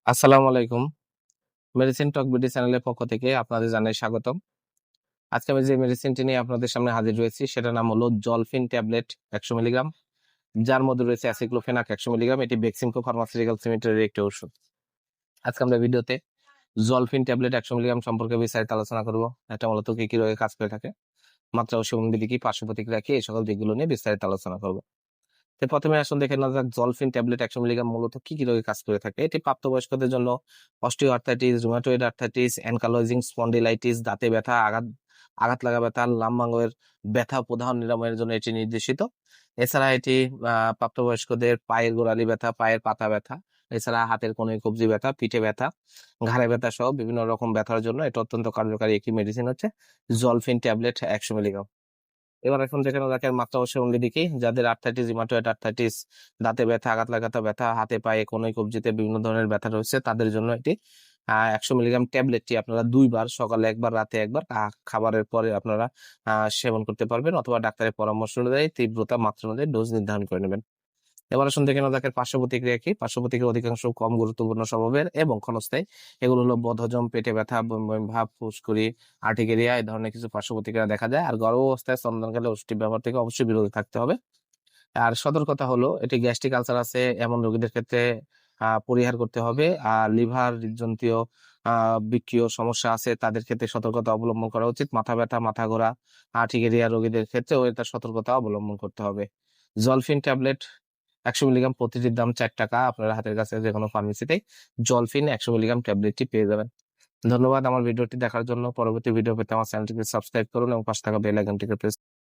আসসালামু আলাইকুম। মেডিসিন টক বিডি চ্যানেলের পক্ষ থেকে আপনাদের জানাই স্বাগতম। আজকে আমি যে মেডিসিনটি নিয়ে আপনাদের সামনে হাজির হয়েছি সেটার নাম হলো জলফিন ট্যাবলেট 100 মিলিগ্রাম, যার মধ্যে রয়েছে অ্যাসিক্লোফেনাক 100 মিলিগ্রাম। এটি বেক্সিমকো ফার্মাসিউটিক্যালস লিমিটেডের একটি ওষুধ। আজকে আমরা ভিডিওতে জলফিন ট্যাবলেট 100 মিলিগ্রাম সম্পর্কে বিস্তারিত আলোচনা করব। এটা মূলত কি রোগে কাজ করে থাকে, মাত্রা ও সেবনবিধি কি, পার্শ্ব প্রতিক্রিয়া কি, এই সকল দিকগুলো নিয়ে বিস্তারিত আলোচনা করব। তো প্রথমে আসুন দেখে নেওয়া যাক জলফিন ট্যাবলেট 100 মিলিগ্রাম মূলত কি রোগে কাজ করে থাকে। এটি প্রাপ্তবয়স্কদের জন্য osteo arthritis, rheumatoid arthritis, ankylosing spondylitis, দাঁতে ব্যথা, আঘাত আঘাত লাগা ব্যথা, লাম্বাঙ্গের ব্যথা প্রদাহ নিরাময়ের জন্য এটি নির্দেশিত। এছাড়া এটি প্রাপ্তবয়স্কদের পায়ের গোড়ালি ব্যথা, পায়ের পাতা ব্যথা, এছাড়া হাতের কোণে কবজি ব্যথা, পিঠে ব্যথা, ঘাড়ে ব্যথা সহ বিভিন্ন রকম ব্যথার জন্য এটা অত্যন্ত কার্যকারী একটি মেডিসিন হচ্ছে জলফিন ট্যাবলেট 100 মিলিগ্রাম। এবার এখন যেখানে দেখেন মাত্রা ও সেবনবিধি কি, যাদের আর্থ্রাইটিস, রিমাটয়েড আর্থ্রাইটিস, দাঁতে ব্যথা, আঘাত লাগাতে ব্যথা, হাতে পায়ে কোনোই কবজিতে বিভিন্ন ধরনের ব্যথা রয়েছে, তাদের জন্য এটি 100 মিলিগ্রাম ট্যাবলেটটি আপনারা 2 বার, সকালে একবার, রাতে একবার, খাবারের পরে আপনারা সেবন করতে পারবেন, অথবা ডাক্তারের পরামর্শ অনুযায়ী তীব্রতা মাত্রা অনুযায়ী ডোজ নির্ধারণ করে নেবেন। এবার আসুন দেখে নেওয়া যাক পার্শ্ব প্রতিক্রিয়া কি। পার্শ্ব প্রতিক্রিয়া অধিকাংশ কম গুরুত্বপূর্ণ স্বভাবের এবং ক্ষণস্থায়ী। এগুলো হলো বদহজম, পেটে ব্যথা, বমি বমি ভাব, ফুসকুড়ি, আর্টিকেরিয়া, এই ধরনের কিছু পার্শ্ব প্রতিক্রিয়া দেখা যায়। আর গর্ভাবস্থায় স্তন্যদানকালে ওষুধটি ব্যবহার থেকে অবশ্যই বিরত থাকতে হবে। আর সতর্কতা হলো এটি গ্যাস্ট্রিক আলসার আছে এমন রোগীদের ক্ষেত্রে পরিহার করতে হবে। আর লিভার হৃদযন্ত্রীয় বৃক্কীয় সমস্যা আছে তাদের ক্ষেত্রে সতর্কতা অবলম্বন করা উচিত। মাথা ব্যথা, মাথা ঘোরা, আর্টিকেরিয়া রোগীদের ক্ষেত্রেও এটা সতর্কতা অবলম্বন করতে হবে। জলফিন ট্যাবলেট 100 মিলিগ্রাম প্রতিটির দাম 4 টাকা। আপনারা হাতের কাছে যে কোনো ফার্মেসিতে জলফিন 100 মিলিগ্রাম ট্যাবলেটটি পেয়ে যাবেন। ধন্যবাদ আমার ভিডিওটি দেখার জন্য। পরবর্তী ভিডিও পেতে আমার চ্যানেলটিকে সাবস্ক্রাইব করুন এবং পাশে থাকা বেল আইকনটিকে প্রেস